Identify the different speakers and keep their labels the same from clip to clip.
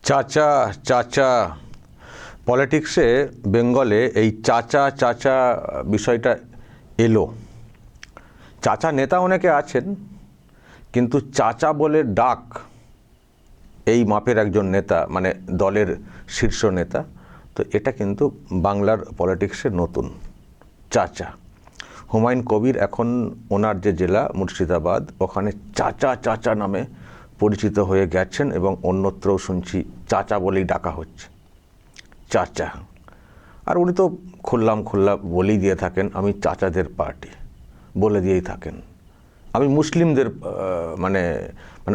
Speaker 1: চাচা চাচা পলিটিক্সে বেঙ্গলে এই চাচা চাচা বিষয়টা এলো। চাচা নেতা অনেকে আছেন, কিন্তু চাচা বলে ডাক এই মাপের একজন নেতা, মানে দলের শীর্ষ নেতা, তো এটা কিন্তু বাংলার পলিটিক্সে নতুন। চাচা হুমায়ুন কবির এখন ওনার যে জেলা মুর্শিদাবাদ, ওখানে চাচা চাচা নামে পরিচিত হয়ে গেছেন এবং অন্যত্রও শুনছি চাচা বলেই ডাকা হচ্ছে, চাচা। আর উনি তো খোল্লা বলেই দিয়ে থাকেন, আমি চাচাদের পার্টি বলে দিয়েই থাকেন। আমি মুসলিমদের মানে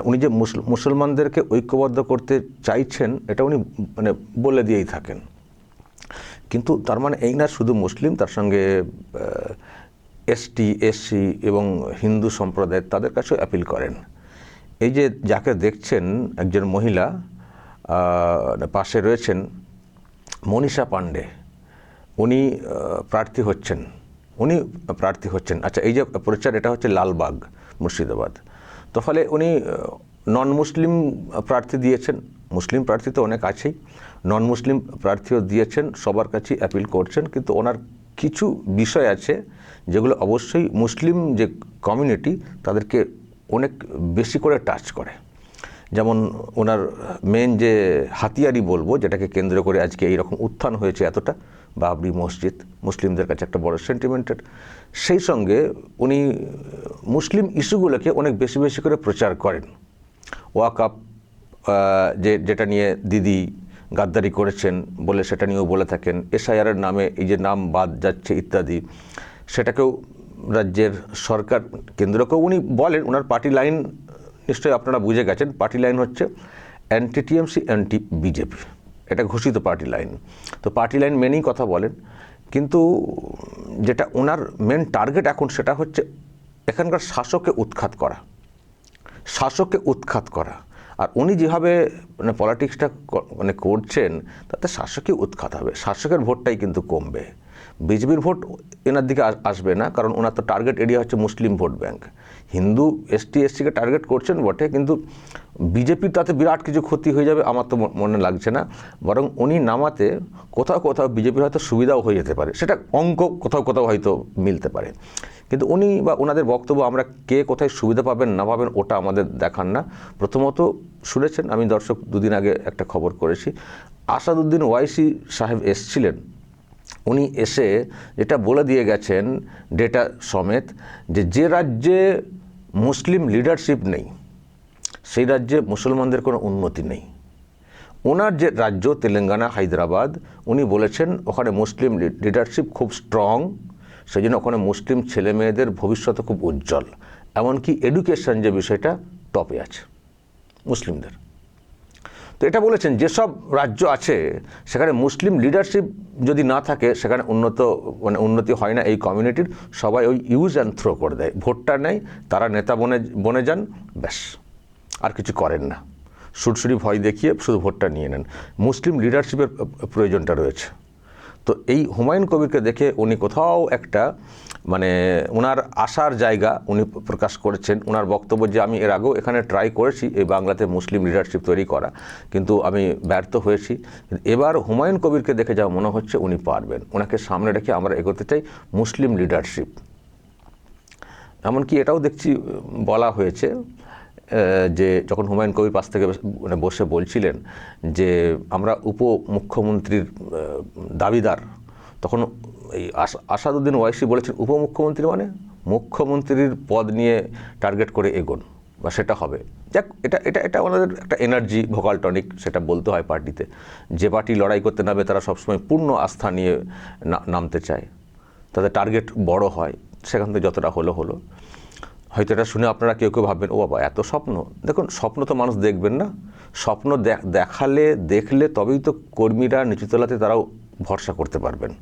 Speaker 1: উনি যে মুসলমানদেরকে ঐক্যবদ্ধ করতে চাইছেন, এটা উনি বলে দিয়েই থাকেন। কিন্তু তার মানে এই না শুধু মুসলিম, তার সঙ্গে এসটি এসসি এবং হিন্দু সম্প্রদায়, তাদের কাছেও অ্যাপিল করেন। এই যে যাকে দেখছেন, একজন মহিলা পাশে রয়েছেন, মনীষা পাণ্ডে, উনি প্রার্থী হচ্ছেন। আচ্ছা, এই যে প্রচার, এটা হচ্ছে লালবাগ মুর্শিদাবাদ। তো ফলে উনি নন মুসলিম প্রার্থী দিয়েছেন, মুসলিম প্রার্থী তো অনেক আছেই, নন মুসলিম প্রার্থীও দিয়েছেন, সবার কাছে অ্যাপিল করছেন। কিন্তু ওনার কিছু বিষয় আছে যেগুলো অবশ্যই মুসলিম যে কমিউনিটি তাদেরকে অনেক বেশি করে টাচ করে। যেমন ওনার মেন যে হাতিয়ারই বলবো, যেটাকে কেন্দ্র করে আজকে এইরকম উত্থান হয়েছে এতটা, বাবরি মসজিদ মুসলিমদের কাছে একটা বড় সেন্টিমেন্টেড। সেই সঙ্গে উনি মুসলিম ইস্যুগুলোকে অনেক বেশি বেশি করে প্রচার করেন। ওয়াকআপ যেটা নিয়ে দিদি গাদ্দারি করেছেন বলে সেটা নিয়েও বলে থাকেন। এসআইআরের নামে এই যে নাম বাদ যাচ্ছে ইত্যাদি, সেটাকেও রাজ্যের সরকার কেন্দ্রকেও উনি বলেন। ওনার পার্টি লাইন নিশ্চয়ই আপনারা বুঝে গেছেন, পার্টি লাইন হচ্ছে অ্যান্টি টিএমসি অ্যান্টি বিজেপি, এটা ঘোষিত পার্টি লাইন। তো পার্টি লাইন মেনেই কথা বলেন, কিন্তু যেটা ওনার মেন টার্গেট এখন, সেটা হচ্ছে এখানকার শাসককে উৎখাত করা। আর উনি যেভাবে পলিটিক্সটা করছেন, তাতে শাসকই উৎখাত হবে, শাসকের ভোটটাই কিন্তু কমবে, বিজেপির ভোট এনার দিকে আসবে না। কারণ ওনার তো টার্গেট এরিয়া হচ্ছে মুসলিম ভোট ব্যাংক। হিন্দু এসটি এসসিকে টার্গেট করছেন বটে, কিন্তু বিজেপির তাতে বিরাট কিছু ক্ষতি হয়ে যাবে আমার তো মনে লাগছে না। বরং উনি নামাতে কোথাও বিজেপির হয়তো সুবিধাও হয়ে যেতে পারে, সেটা অঙ্ক কোথাও হয়তো মিলতে পারে। কিন্তু উনি বা ওনাদের বক্তব্য আমরা কে কোথায় সুবিধা পাবেন না পাবেন ওটা আমাদের দেখার না। প্রথমত শুনেছেন, আমি দর্শক দুদিন আগে একটা খবর করেছি, আসাদুদ্দিন ওয়াইসি সাহেব এসছিলেন। উনি এসে যেটা বলে দিয়ে গেছেন ডেটা সমেত, যে রাজ্যে মুসলিম লিডারশিপ নেই, সেই রাজ্যে মুসলমানদের কোনো উন্নতি নেই। ওনার যে রাজ্য তেলেঙ্গানা, হায়দ্রাবাদ, উনি বলেছেন ওখানে মুসলিম লিডারশিপ খুব স্ট্রং, সেই জন্য ওখানে মুসলিম ছেলে মেয়েদের ভবিষ্যৎ খুব উজ্জ্বল। এমনকি এডুকেশন যে বিষয়টা টপে আছে মুসলিমদের। তো এটা বলেছেন, যেসব রাজ্য আছে সেখানে মুসলিম লিডারশিপ যদি না থাকে, সেখানে উন্নতি হয় না এই কমিউনিটির। সবাই ওই ইউজ অ্যান্ড থ্রো করে দেয়, ভোটটা নেয়, তারা নেতা বনে যান, ব্যাস আর কিছু করেন না, সুরসুরি ভয় দেখিয়ে শুধু ভোটটা নিয়ে নেন। মুসলিম লিডারশিপের প্রয়োজনটা রয়েছে। তো এই হুমায়ুন কবিরকে দেখে উনি কোথাও একটা ওনার আশার জায়গা উনি প্রকাশ করেছেন। ওনার বক্তব্য যে আমি এর আগেও এখানে ট্রাই করেছি এই বাংলাতে মুসলিম লিডারশিপ তৈরি করা, কিন্তু আমি ব্যর্থ হয়েছি। এবার হুমায়ুন কবিরকে দেখে যা মনে হচ্ছে উনি পারবেন, ওনাকে সামনে রেখে আমরা এগোতে চাই মুসলিম লিডারশিপ। এমনকি এটাও দেখছি বলা হয়েছে যে যখন হুমায়ুন কবির পাশ থেকে বসে বলছিলেন যে আমরা উপমুখ্যমন্ত্রীর দাবিদার, তখন এই আসাদুদ্দিন ওয়াইসি বলেছেন উপমুখ্যমন্ত্রী মানে মুখ্যমন্ত্রীর পদ নিয়ে টার্গেট করে এগোন বা সেটা হবে। যাক, এটা ওনাদের একটা এনার্জি, ভোকাল টনিক, সেটা বলতে হয় পার্টিতে। যে পার্টি লড়াই করতে নামে তারা সবসময় পূর্ণ আস্থা নিয়ে নামতে চায়, তাদের টার্গেট বড় হয়, সেখান থেকে যতটা হলো। হয়তো এটা শুনে আপনারা কেউ ভাববেন ও বাবা এত স্বপ্ন। দেখুন, স্বপ্ন তো মানুষ দেখবেন না, স্বপ্ন দেখলে তবেই তো কর্মীরা নিচুতলাতে তারাও ভরসা করতে পারবেন।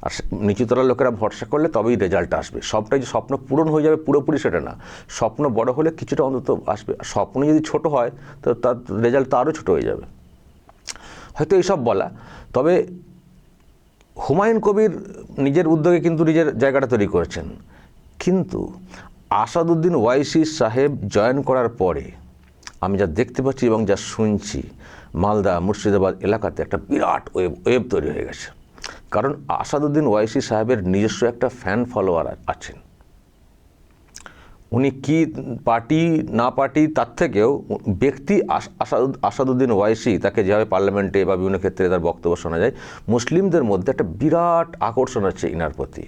Speaker 1: আর নিচুতলার লোকেরা ভরসা করলে তবেই রেজাল্ট আসবে। সবটাই যে স্বপ্ন পূরণ হয়ে যাবে পুরোপুরি সেটা না, স্বপ্ন বড় হলে কিছুটা অন্তত আসবে। আর স্বপ্ন যদি ছোট হয় তো তার রেজাল্ট তো আরও ছোটো হয়ে যাবে। হয়তো এইসব বলা, তবে হুমায়ুন কবির নিজের উদ্যোগে কিন্তু নিজের জায়গাটা তৈরি করেছেন। কিন্তু আসাদুদ্দিন ওয়াইসি সাহেব জয়েন করার পরে আমি যা দেখতে পাচ্ছি এবং যা শুনছি, মালদা মুর্শিদাবাদ এলাকাতে একটা বিরাট ওয়েব তৈরি হয়ে গেছে। কারণ আসাদুদ্দিন ওয়াইসি সাহেবের নিজস্ব একটা ফ্যান ফলোয়ার আছেন। উনি কি পার্টি না পার্টি তার থেকেও ব্যক্তি আসাদুদ্দিন ওয়াইসি, তাকে যেভাবে পার্লামেন্টে বা বিভিন্ন ক্ষেত্রে তার বক্তব্য শোনা যায়, মুসলিমদের মধ্যে একটা বিরাট আকর্ষণ আছে ইনার প্রতি।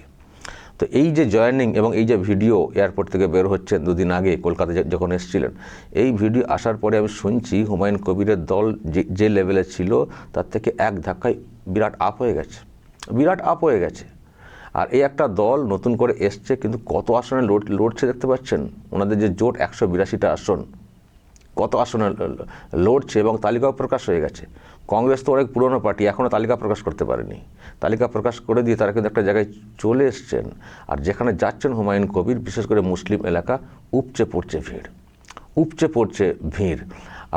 Speaker 1: তো এই যে জয়েনিং এবং এই যে ভিডিও এয়ারপোর্ট থেকে বের হচ্ছেন দুদিন আগে কলকাতা যখন এসেছিলেন, এই ভিডিও আসার পরে আমি শুনছি হুমায়ুন কবিরের দল যে লেভেলে ছিল তার থেকে এক ধাক্কায় বিরাট আপ হয়ে গেছে। আর এই একটা দল নতুন করে এসছে, কিন্তু কত আসনে লড়ছে দেখতে পাচ্ছেন। ওনাদের যে জোট 182টা আসন, কত আসনে লড়ছে এবং তালিকাও প্রকাশ হয়ে গেছে। কংগ্রেস তো অনেক পুরনো পার্টি, এখনও তালিকা প্রকাশ করতে পারেনি। তালিকা প্রকাশ করে দিয়ে তারা কিন্তু একটা জায়গায় চলে এসছেন। আর যেখানে যাচ্ছেন হুমায়ুন কবির, বিশেষ করে মুসলিম এলাকা, উপচে পড়ছে ভিড়।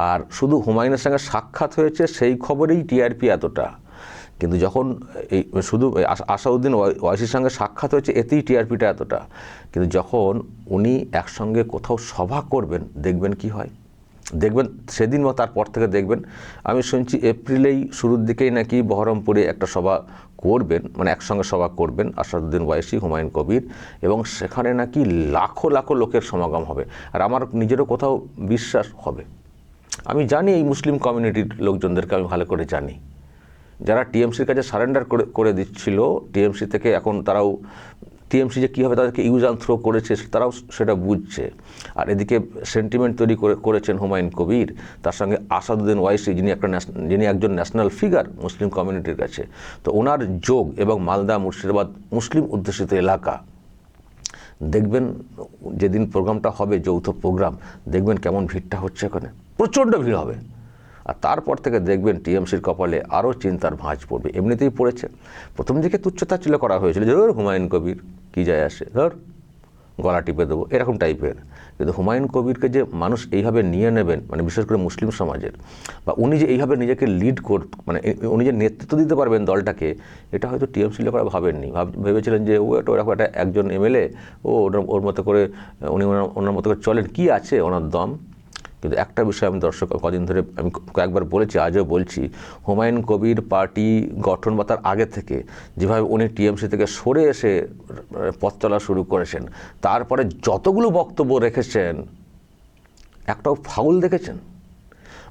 Speaker 1: আর শুধু হুমায়ুনের সঙ্গে সাক্ষাৎ হয়েছে সেই খবরেই টিআরপি এতটা, কিন্তু যখন এই শুধু আসাদুদ্দিন ওয়াইসির সঙ্গে সাক্ষাৎ হয়েছে এতেই টিআরপিটা এতটা, কিন্তু যখন উনি একসঙ্গে কোথাও সভা করবেন দেখবেন কি হয়, দেখবেন সেদিন বা তারপর থেকে দেখবেন। আমি শুনছি এপ্রিলেই শুরুর দিকেই নাকি বহরমপুরে একটা সভা করবেন, মানে একসঙ্গে সভা করবেন আসাদুদ্দিন ওয়াইসি, হুমায়ুন কবির, এবং সেখানে নাকি লাখো লাখো লোকের সমাগম হবে। আর আমার নিজেরও কোথাও বিশ্বাস হবে। আমি জানি এই মুসলিম কমিউনিটির লোকজনদেরকে আমি ভালো করে জানি, যারা টিএমসির কাছে সারেন্ডার করে দিচ্ছিল, টিএমসি থেকে এখন তারাও টিএমসি যে কীভাবে তাদেরকে ইউজ অ্যান্ড থ্রো করেছে তারাও সেটা বুঝছে। আর এদিকে সেন্টিমেন্ট তৈরি করেছেন হুমায়ুন কবির, তার সঙ্গে আসাদুদ্দিন ওয়াইসি, যিনি একজন ন্যাশনাল ফিগার মুসলিম কমিউনিটির কাছে। তো ওনার যোগ এবং মালদা মুর্শিদাবাদ মুসলিম অধ্যুষিত এলাকা, দেখবেন যেদিন প্রোগ্রামটা হবে, যৌথ প্রোগ্রাম, দেখবেন কেমন ভিড়টা হচ্ছে, ওখানে প্রচণ্ড ভিড় হবে। আর তারপর থেকে দেখবেন টিএমসির কপালে আরও চিন্তার ভাঁজ পড়বে। এমনিতেই পড়েছে। প্রথম দিকে তুচ্ছতাচ্ছিল্য করা হয়েছিল, যে হুমায়ুন কবির কী যায় আসে, গলা টিপে দেবো, এরকম টাইপের। কিন্তু হুমায়ুন কবিরকে যে মানুষ এইভাবে নিয়ে নেবেন, মানে বিশেষ করে মুসলিম সমাজের, বা উনি যে এইভাবে নিজেকে মানে উনি যে নেতৃত্ব দিতে পারবেন দলটাকে, এটা হয়তো টিএমসি লোকেরা ভাবেননি। ভেবেছিলেন যে ওরকম একজন এমএলএ, ওর মতো করে উনি ওনার মতো করে চলেন, কি আছে ওনার দম। কিন্তু একটা বিষয় আমি দর্শক কদিন ধরে আমি কয়েকবার বলেছি, আজও বলছি, হুমায়ুন কবির পার্টি গঠন বা তার আগে থেকে যেভাবে উনি টিএমসি থেকে সরে এসে পথ চলা শুরু করেছেন, তারপরে যতগুলো বক্তব্য রেখেছেন, একটাও ফাউল দেখেছেন?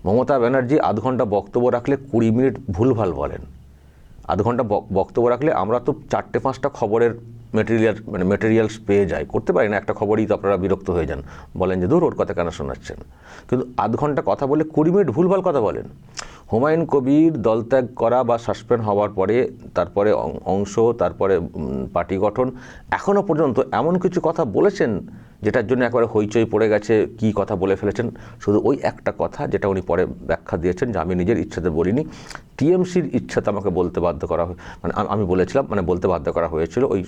Speaker 1: মমতা ব্যানার্জি আধ ঘন্টা বক্তব্য রাখলে 20 মিনিট ভুলভাল বলেন। আধ ঘন্টা বক্তব্য রাখলে আমরা তো 4-5টা খবরের মেটেরিয়ালস পেয়ে যাই, করতে পারি না একটা খবরই তো আপনারা বিরক্ত হয়ে যান, বলেন যে দূর ওর কথা কেন শোনাচ্ছেন। কিন্তু আধ ঘন্টা কথা বলে 20 মিনিট ভুলভাল কথা বলেন। হুমায়ুন কবির দলত্যাগ করা বা সাসপেন্ড হওয়ার পরে, তারপরে তারপরে পার্টি গঠন, এখনও পর্যন্ত এমন কিছু কথা বলেছেন যেটার জন্য একবারে হইচই পড়ে গেছে। কি কথা বলে ফেলেছেন? শুধু ওই একটা কথা, যেটা উনি পরে ব্যাখ্যা দিয়েছেন যে আমি নিজের ইচ্ছাতে বলিনি, টিএমসির ইচ্ছাতে আমাকে বলতে বাধ্য করা, মানে আমি বলেছিলাম, মানে বলতে বাধ্য করা হয়েছিল ওই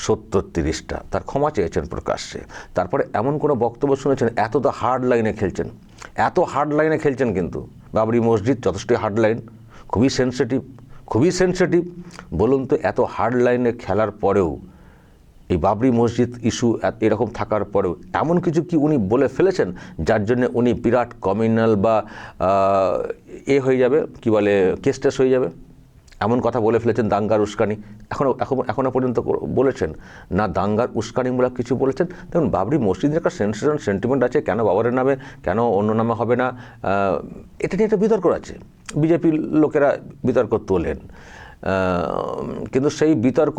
Speaker 1: 70-30টা। তার ক্ষমা চেয়েছেন প্রকাশ্যে। তারপরে এমন কোনো বক্তব্য শুনেছেন, এত হার্ড লাইনে খেলছেন, কিন্তু বাবরি মসজিদ যথেষ্টই হার্ড লাইন, খুবই সেন্সিটিভ। বলুন তো, এত হার্ড লাইনে খেলার পরেও, এই বাবরি মসজিদ ইস্যু এরকম থাকার পরেও এমন কিছু কি উনি বলে ফেলেছেন যার জন্য উনি বিরাট কমিউনাল বা হয়ে যাবে, কি বলে, কেস টেস হয়ে যাবে? এমন কথা বলে ফেলেছেন, দাঙ্গার উস্কানি। এখনও পর্যন্ত বলেছেন না দাঙ্গার উস্কানিমূলক কিছু বলেছেন? দেখুন, বাবরি মসজিদের একটা সেন্টিমেন্ট আছে, কেন বাবরের নামে, কেন অন্য নামে হবে না, এটা নিয়ে একটা বিতর্ক আছে। বিজেপির লোকেরা বিতর্ক তোলেন, কিন্তু সেই বিতর্ক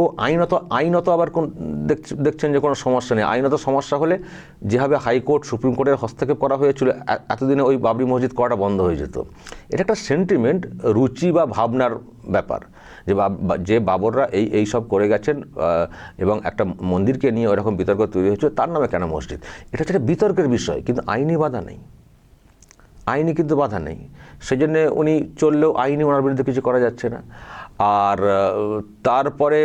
Speaker 1: আইনত আবার দেখছেন যে কোনো সমস্যা নেই। আইনত সমস্যা হলে যেভাবে হাইকোর্ট, সুপ্রিম কোর্টের হস্তক্ষেপ করা হয়েছিল, এতদিনে ওই বাবরি মসজিদ করাটা বন্ধ হয়ে যেত। এটা একটা সেন্টিমেন্ট, রুচি বা ভাবনার ব্যাপার, যে বাবররা এই সব করে গেছেন এবং একটা মন্দিরকে নিয়ে ওরকম বিতর্ক তৈরি হয়েছিল, তার নামে কেন মসজিদ, এটা হচ্ছে একটা বিতর্কের বিষয়। কিন্তু আইনি বাধা নেই, সেই জন্যে উনি চললেও আইনি ওনার বিরুদ্ধে কিছু করা যাচ্ছে না। আর তারপরে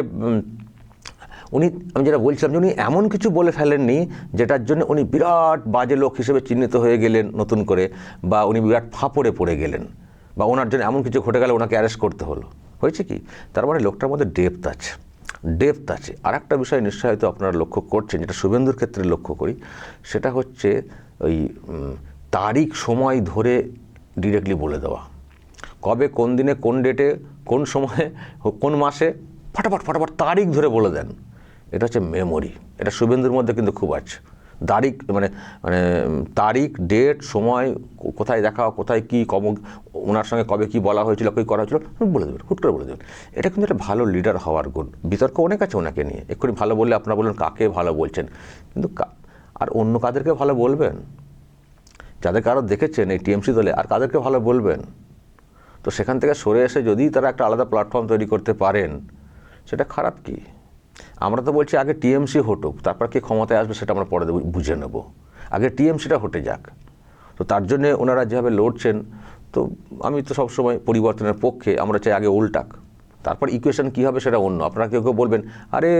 Speaker 1: আমি যেটা বলছিলাম, যে উনি এমন কিছু বলে ফেলেননি যেটার জন্য উনি বিরাট বাজে লোক হিসেবে চিহ্নিত হয়ে গেলেন নতুন করে, বা উনি বিরাট ফাঁপড়ে পড়ে গেলেন, বা ওনার জন্য এমন কিছু ঘটে গেলে ওনাকে অ্যারেস্ট করতে হলো। হয়েছে কি? তার মানে লোকটার মধ্যে ডেপথ আছে। আর একটা বিষয় নিশ্চয় হয়তো আপনারা লক্ষ্য করছেন, যেটা শুভেন্দুর ক্ষেত্রে লক্ষ্য করি, সেটা হচ্ছে ওই তারিখ সময় ধরে ডিরেক্টলি বলে দেওয়া। কবে, কোন দিনে, কোন ডেটে, কোন সময়ে, কোন মাসে, ফটাফট তারিখ ধরে বলে দেন। এটা হচ্ছে মেমোরি। এটা শুভেন্দুর মধ্যে কিন্তু খুব আছে। তারিখ মানে মানে তারিখ, ডেট, সময়, কোথায় দেখা, কোথায় কী, ওনার সঙ্গে কবে কী বলা হয়েছিল, কী করা হয়েছিল, বলে দেবেন, হুট করে বলে দেবেন। এটা কিন্তু একটা ভালো লিডার হওয়ার গুণ। বিতর্ক অনেক আছে ওনাকে নিয়ে, এক্ষুনি ভালো বললে আপনারা বলবেন কাকে ভালো বলছেন, কিন্তু আর অন্য কাদেরকে ভালো বলবেন? যাদেরকে আরও দেখেছেন এই টিএমসি দলে, আর কাদেরকে ভালো বলবেন? তো সেখান থেকে সরে এসে যদি তারা একটা আলাদা প্ল্যাটফর্ম তৈরি করতে পারেন, সেটা খারাপ কি? আমরা তো বলছি আগে টিএমসি হটুক, তারপর কে ক্ষমতায় আসবে সেটা আমরা পরে বুঝে নেব। আগে টিএমসিটা হটে যাক। তো তার জন্যে ওনারা যেভাবে লড়ছেন, তো আমি তো সবসময় পরিবর্তনের পক্ষে। আমরা চাই আগে উল্টাক, তারপর ইকুয়েশন কী হবে সেটা অন্য। আপনারা কেউ কেউ বলবেন আরে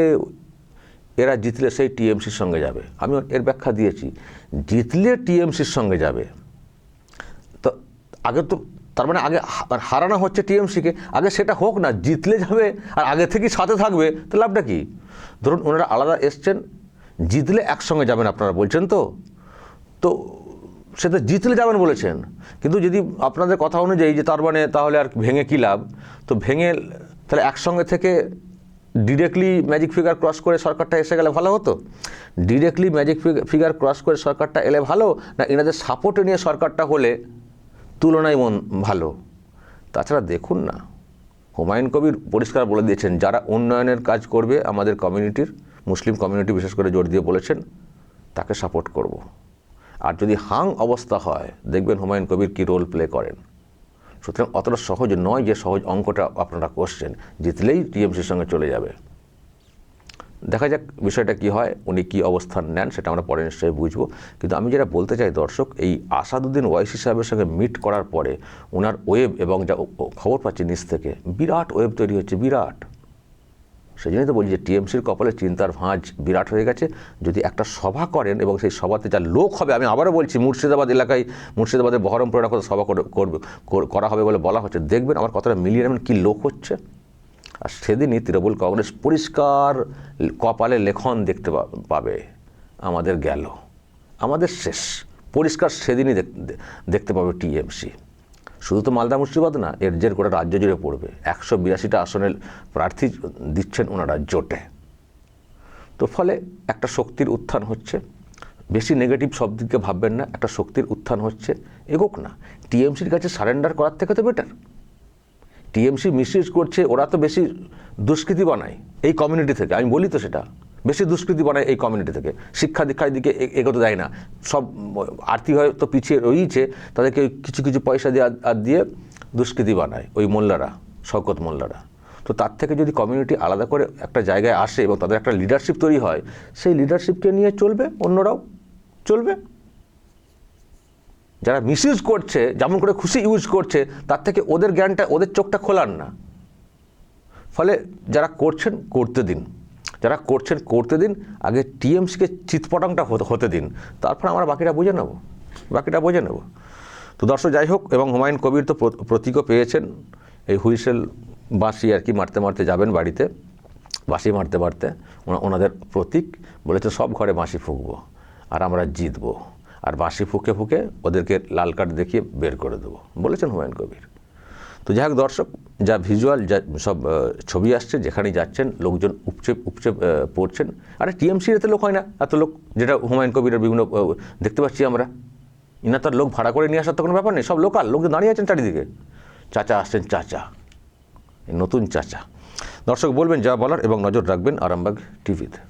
Speaker 1: এরা জিতলে সেই টিএমসির সঙ্গে যাবে। আমি এর ব্যাখ্যা দিয়েছি, জিতলে টিএমসির সঙ্গে যাবে। তো আগে তো তার মানে আগে হারানো হচ্ছে টিএমসিকে, আগে সেটা হোক না, জিতলে যাবে আর আগে থেকেই সাথে থাকবে, তো লাভটা কি? ধরুন ওনারা আলাদা এসছেন, জিতলে একসঙ্গে যাবেন আপনারা বলছেন, তো সেটা জিতলে যাবেন বলেছেন। কিন্তু যদি আপনাদের কথা অনুযায়ী যে তার মানে তাহলে আর ভেঙে কী লাভ, তো ভেঙে তাহলে একসঙ্গে থেকে ডিরেক্টলি ম্যাজিক ফিগার ক্রস করে সরকারটা এসে গেলে ভালো হতো। ডিরেক্টলি ম্যাজিক ফিগার ক্রস করে সরকারটা এলে ভালো, না এনাদের সাপোর্টে নিয়ে সরকারটা হলে তুলনায় ভালো? তাছাড়া দেখুন না, হুমায়ুন কবির পরিষ্কার বলে দিয়েছেন যারা উন্নয়নের কাজ করবে আমাদের কমিউনিটির, মুসলিম কমিউনিটি বিশেষ করে জোর দিয়ে বলেছেন, তাকে সাপোর্ট করব। আর যদি হাং অবস্থা হয়, দেখবেন হুমায়ুন কবির কী রোল প্লে করেন। সুতরাং অতটা সহজ নয় যে সহজ অঙ্কটা আপনারা করছেন, জিতলেই টিএমসির সঙ্গে চলে যাবে। দেখা যাক বিষয়টা কি হয়, উনি কি অবস্থান নেন সেটা আমরা পরে নিশ্চয়ই বুঝবো। কিন্তু আমি যেটা বলতে চাই দর্শক, এই আসাদুদ্দিন ওয়াইসি সাহেবের সঙ্গে মিট করার পরে ওনার ওয়েব, এবং যা খবর পাচ্ছি নিচ থেকে, বিরাট ওয়েব তৈরি হচ্ছে, বিরাট। সেই জন্যই তো বলছি যে টিএমসির কপালে চিন্তার ভাঁজ বিরাট হয়ে গেছে। যদি একটা সভা করেন এবং সেই সভাতে যা লোক হবে, আমি আবারও বলছি মুর্শিদাবাদ এলাকায়, মুর্শিদাবাদের বহরমপুরে একটা সভা করা হবে বলে বলা হচ্ছে, দেখবেন আমার কথাটা মিলিয়ে নেবেন কী লোক হচ্ছে। আর সেদিনই তৃণমূল কংগ্রেস পরিষ্কার কপালে লেখন দেখতে পাবে, আমাদের গেল, আমাদের শেষ, পরিষ্কার সেদিনই দেখতে পাবে টিএমসি। শুধু তো মালদা মুর্শিদাবাদ না, এর জের গোটা রাজ্য জুড়ে পড়বে। 182টা আসনের প্রার্থী দিচ্ছেন ওনারা জোটে। তো ফলে একটা শক্তির উত্থান হচ্ছে। বেশি নেগেটিভ সব দিকে ভাববেন না, একটা শক্তির উত্থান হচ্ছে, এগোক না। টিএমসির কাছে সারেন্ডার করার থেকে তো বেটার। টিএমসি মিসইউজ করছে, ওরা তো বেশি দুষ্কৃতি বানায় এই কমিউনিটি থেকে, আমি বলি তো সেটা, বেশি দুষ্কৃতি বানায় এই কমিউনিটি থেকে, শিক্ষা দীক্ষার দিকে এগোতে দেয় না। সব আর্থিক হয়তো পিছিয়ে রয়েছে, তাদেরকে কিছু কিছু পয়সা দিয়ে দুষ্কৃতি বানায় ওই মোল্লারা, শওকত মোল্লারা। তো তার থেকে যদি কমিউনিটি আলাদা করে একটা জায়গায় আসে এবং তাদের একটা লিডারশিপ তৈরি হয়, সেই লিডারশিপকে নিয়ে চলবে, অন্যরাও চলবে। যারা মিসইউজ করছে, যেমন করে খুশি ইউজ করছে, তার থেকে ওদের জ্ঞানটা, ওদের চোখটা খোলান না। ফলে যারা করছেন করতে দিন, যারা করছেন করতে দিন, আগে টিএমসিকে চিৎপটাংটা হতে দিন, তারপর আমরা বাকিটা বুঝে নেব। তো দর্শক যাই হোক, এবং হুমায়ুন কবির তো প্রতীকও পেয়েছেন, এই হুইসেল বাঁশি আর কি মারতে মারতে যাবেন বাড়িতে, বাঁশি মারতে মারতে ওনাদের প্রতীক বলেছে সব ঘরে বাঁশি ফুঁকবো আর আমরা জিতবো, আর বাঁশি ফুঁকে ফুঁকে ওদেরকে লাল কার্ড দেখিয়ে বের করে দেবো, বলেছেন হুমায়ুন কবির। তো যাই হোক দর্শক, যা ভিজুয়াল, যা সব ছবি আসছে, যেখানেই যাচ্ছেন লোকজন উপচে পড়ছেন। আরে টিএমসির এতে লোক হয় না, এত লোক, যেটা হুমায়ুন কবিরের বিভিন্ন দেখতে পাচ্ছি আমরা। ইনা তার লোক ভাড়া করে নিয়ে আসার তো কোনো ব্যাপার নেই, সব লোকাল লোকজন দাঁড়িয়ে আছেন চারিদিকে। চাচা আসছেন, চাচা, নতুন চাচা। দর্শক বলবেন যা বলার এবং নজর রাখবেন আরামবাগ টিভিতে।